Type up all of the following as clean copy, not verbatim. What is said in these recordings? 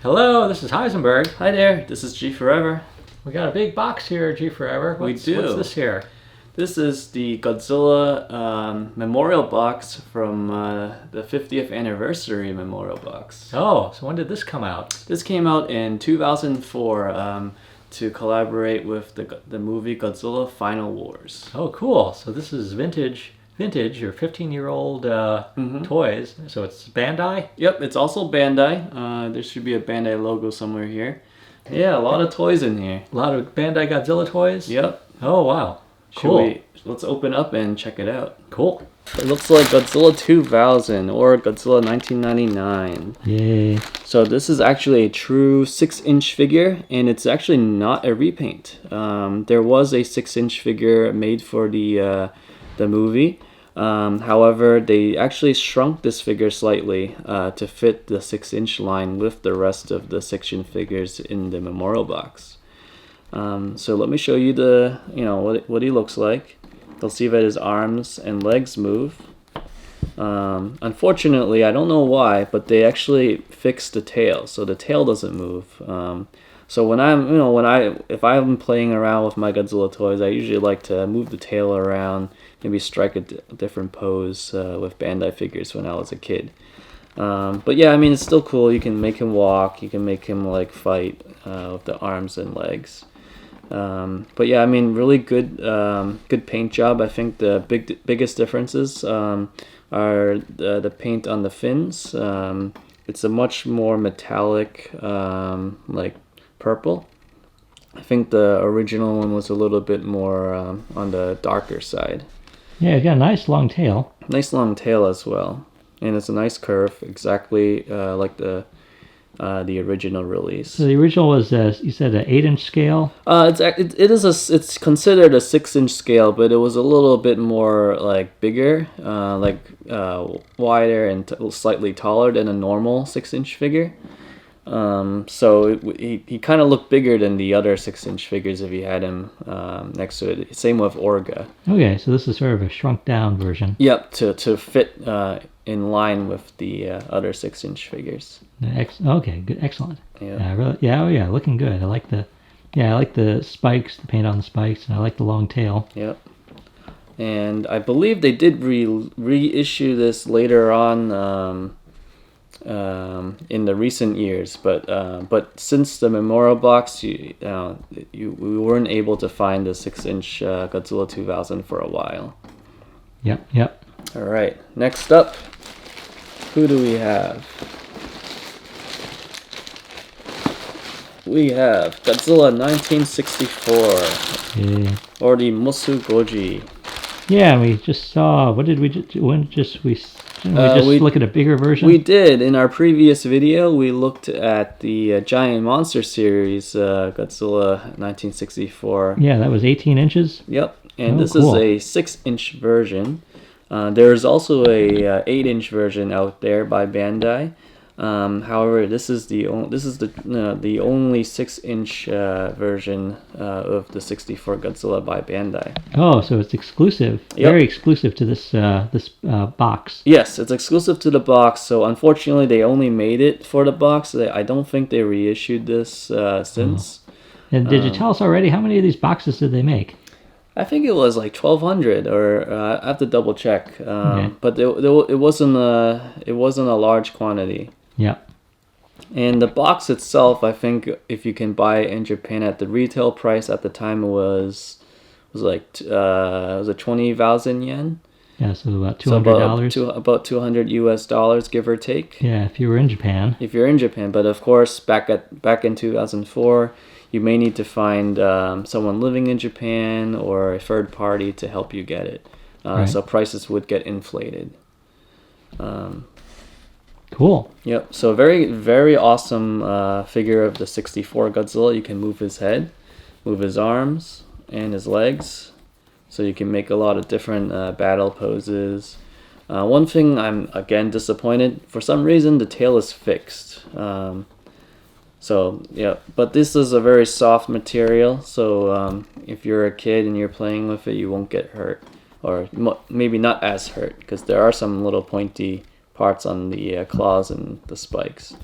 Hello, this is Heisenberg. Hi there, this is G Forever. We got a big box here, G Forever. We do. What's this here? This is the Godzilla memorial box from the 50th anniversary memorial box. Oh, so when did this come out? This came out in 2004 to collaborate with the movie Godzilla Final Wars. Oh, cool. So this is vintage or 15-year-old toys. So it's Bandai? Yep, it's also Bandai. There should be a Bandai logo somewhere here. Yeah, a lot of toys in here. A lot of Bandai Godzilla toys? Yep. Oh, wow. Cool. Let's open up and check it out. Cool. It looks like Godzilla 2000 or Godzilla 1999. Yay. So this is actually a true 6-inch figure, and it's actually not a repaint. There was a 6-inch figure made for the movie. However, they actually shrunk this figure slightly to fit the 6-inch line with the rest of the section figures in the memorial box. So let me show you what he looks like. You'll see that his arms and legs move. Unfortunately, I don't know why, but they actually fixed the tail, so the tail doesn't move. So if I'm playing around with my Godzilla toys, I usually like to move the tail around, maybe strike a different pose with Bandai figures when I was a kid. But yeah, I mean, it's still cool. You can make him walk, you can make him like fight with the arms and legs. But yeah, I mean, really good paint job. I think the biggest differences are the paint on the fins. It's a much more metallic, like purple. I think the original one was a little bit more on the darker side. Yeah, it's got a nice long tail. Nice long tail as well, and it's a nice curve, exactly like the original release. So the original was, you said, an 8-inch scale? It's considered a 6-inch scale, but it was a little bit more like bigger, wider and slightly taller than a normal 6-inch figure. So he kind of looked bigger than the other 6-inch figures if you had him next to it. Same with Orga. Okay, so this is sort of a shrunk down version. Yep, to fit in line with the other 6-inch figures. Okay, good, excellent. Yeah. Looking good. I like the spikes, the paint on the spikes, and I like the long tail. Yep. And I believe they did reissue this later on in the recent years, but since the memorial box, we weren't able to find the 6-inch Godzilla 2000 for a while. Yep. All right, next up, who do we have? We have Godzilla 1964, or the Musu Goji. Yeah, we just saw. What did we just? Look at a bigger version? We did. In our previous video, we looked at the Giant Monster series, Godzilla 1964. Yeah, that was 18 inches? Yep, and this cool. is a 6-inch version. There's also a 8-inch version out there by Bandai. However, this is the only 6-inch version of the 64 Godzilla by Bandai. Oh, so it's exclusive. Yep. Very exclusive to this box. Yes, it's exclusive to the box. So unfortunately, they only made it for the box. I don't think they reissued this since. And did you tell us already how many of these boxes did they make? I think it was like 1,200, or I have to double check. Okay. But it wasn't a large quantity. Yeah. And the box itself, I think, if you can buy it in Japan at the retail price at the time, was like 20,000 yen. Yeah, so about $200. So about $200 US, give or take. Yeah, if you were in Japan. If you're in Japan, but of course, back in 2004, you may need to find someone living in Japan or a third party to help you get it. Right. So prices would get inflated. Cool. Yep. So very, very awesome figure of the 64 Godzilla. You can move his head, move his arms, and his legs. So you can make a lot of different battle poses. One thing I'm, again, disappointed. For some reason, the tail is fixed. So, yeah. But this is a very soft material. So if you're a kid and you're playing with it, you won't get hurt. Or maybe not as hurt, because there are some little pointy parts on the claws and the spikes.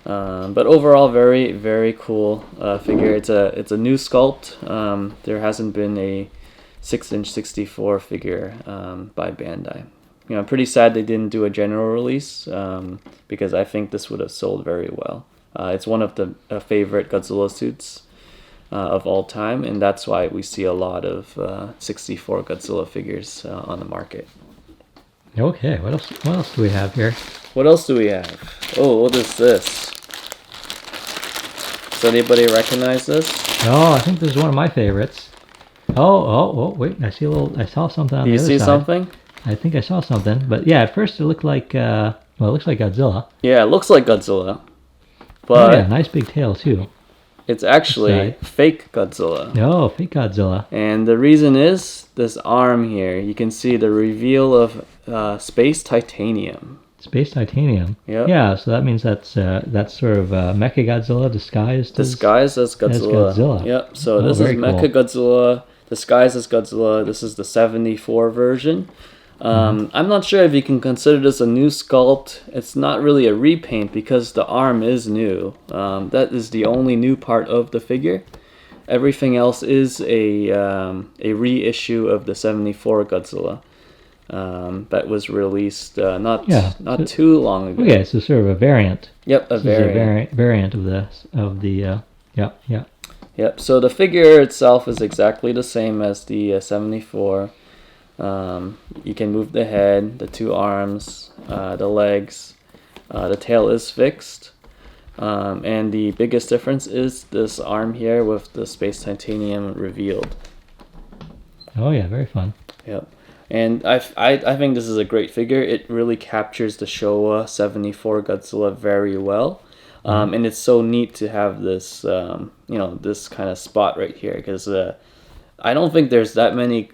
But overall, very very cool figure. It's a new sculpt. There hasn't been a 6-inch 64 figure by Bandai. You know, I'm pretty sad they didn't do a general release because I think this would have sold very well. It's one of the favorite Godzilla suits of all time, and that's why we see a lot of 64 Godzilla figures on the market. Okay, what else? What else do we have here? What else do we have? Oh, what is this? Does anybody recognize this? Oh, I think this is one of my favorites. Oh, wait, I saw something on Do the you other see side. something? I think I saw something, but yeah, at first it looked like, well, it looks like Godzilla. Yeah, it looks like Godzilla, Oh but yeah, nice big tail too. it's actually Right. fake Godzilla. No, fake Godzilla. And the reason is this arm here. You can see the reveal of space titanium. Space titanium. Yep. Yeah, so that means that's sort of Mechagodzilla disguised as... Disguised as Godzilla. Godzilla. Yep. So Oh, this is very cool. Mechagodzilla disguised as Godzilla. This is the 74 version. I'm not sure if you can consider this a new sculpt. It's not really a repaint because the arm is new. That is the only new part of the figure. Everything else is a reissue of the 74 Godzilla that was released not too long ago. Okay, so sort of a variant. Yep, a This is a variant. variant of the yeah. Yep. So the figure itself is exactly the same as the 74. You can move the head, the two arms, the legs. The tail is fixed. And the biggest difference is this arm here with the space titanium revealed. Oh yeah, very fun. Yep. And I think this is a great figure. It really captures the Showa 74 Godzilla very well. And it's so neat to have this, this kind of spot right here because I don't think there's that many,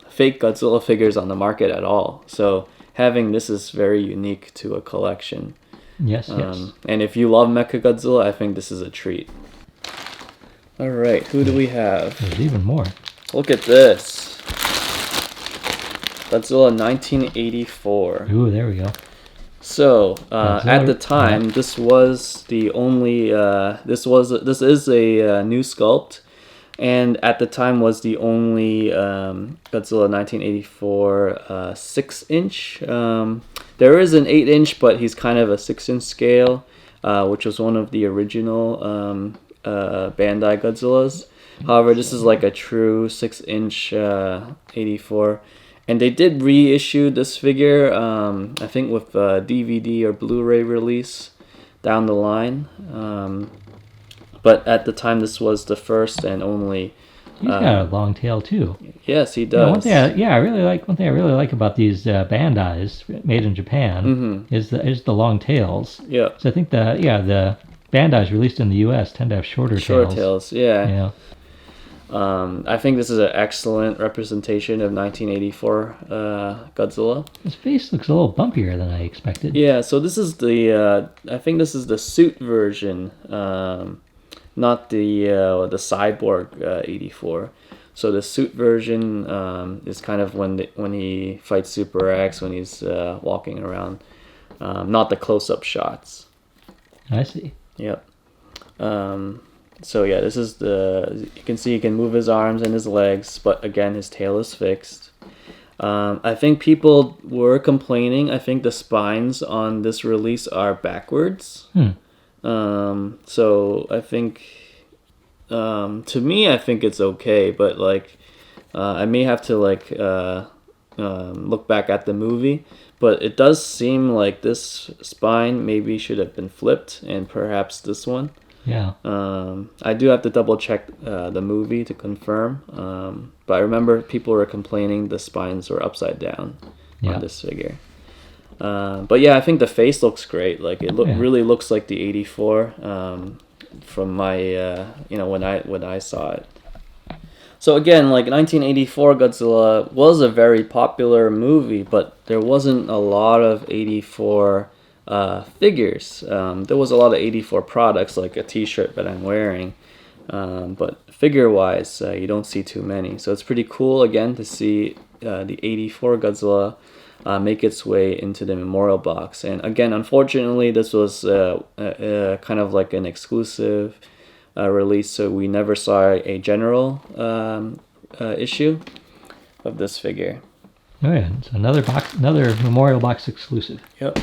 fake Godzilla figures on the market at all. So having this is very unique to a collection. Yes, yes. And if you love Mechagodzilla, I think this is a treat. All right, who do we have? There's even more. Look at this. Godzilla 1984. Ooh, there we go. So Godzilla, at the time, this was the only. This is a new sculpt, and at the time was the only Godzilla 1984 6-inch. There is an 8-inch, but he's kind of a 6-inch scale, which was one of the original Bandai Godzillas. However, this is like a true 6-inch 84. And they did reissue this figure, I think with DVD or Blu-ray release down the line. But at the time, this was the first and only. He's got a long tail too. Yes, he Yeah, does. one thing I really like about these Bandai's made in Japan is the long tails. Yeah. So I think the Bandai's released in the U.S. tend to have shorter Short tails. tails, yeah. Yeah. I think this is an excellent representation of 1984 Godzilla. His face looks a little bumpier than I expected. Yeah, so this is the I think this is the suit version, not the cyborg 84. So the suit version is kind of when he fights Super X, when he's walking around, not the close-up shots. I see. Yep. So yeah, this is you can see he can move his arms and his legs, but again, his tail is fixed. I think people were complaining. I think the spines on this release are backwards. So I think, to me, I think it's okay, but like, I may have to look back at the movie. But it does seem like this spine maybe should have been flipped, and perhaps this one. Yeah. I do have to double check the movie to confirm. But I remember people were complaining the spines were upside down on this figure. But yeah, I think the face looks great. Like it really looks like the 84 from my when I saw it. So again, like 1984 Godzilla was a very popular movie, but there wasn't a lot of 84 figures. There was a lot of 84 products, like a t-shirt that I'm wearing. But figure-wise, you don't see too many. So it's pretty cool, again, to see the 84 Godzilla make its way into the memorial box. And again, unfortunately, this was kind of like an exclusive release, so we never saw a general issue of this figure. Oh yeah, it's another memorial box exclusive. Yep.